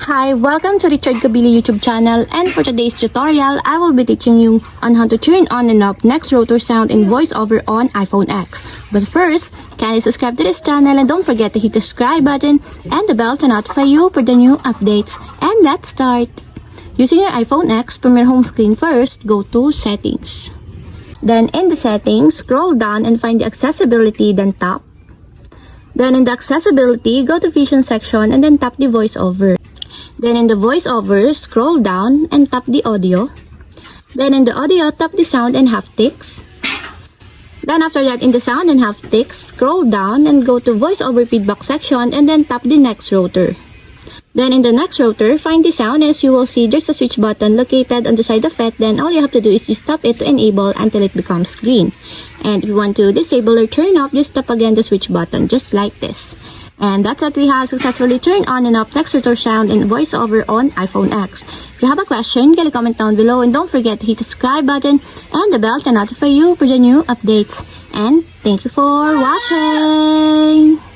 Hi, welcome to Richard Kabili YouTube channel, and for today's tutorial, I will be teaching you on how to turn on and off next rotor sound in voiceover on iPhone X. But first, kindly subscribe to this channel and don't forget to hit the subscribe button and the bell to notify you for the new updates. And let's start! Using your iPhone X, from your home screen first, go to Settings. Then in the Settings, scroll down and find the Accessibility, then tap. Then in the Accessibility, go to Vision section and then tap the voiceover. Then in the voiceover, scroll down and tap the audio. Then in the audio, tap the sound and haptics. Then after that, in the sound and haptics, scroll down and go to voiceover feedback section and then tap the next rotor. Then in the next rotor, find the sound. As you will see, there's a switch button located on the side of it. Then all you have to do is just tap it to enable until it becomes green. And if you want to disable or turn off, just tap again the switch button, just like this. And that's it, we have successfully turned on and off next rotor sound in voiceover on iPhone X. If you have a question, can you comment down below, and don't forget to hit the subscribe button and the bell to notify you for the new updates. And thank you for watching!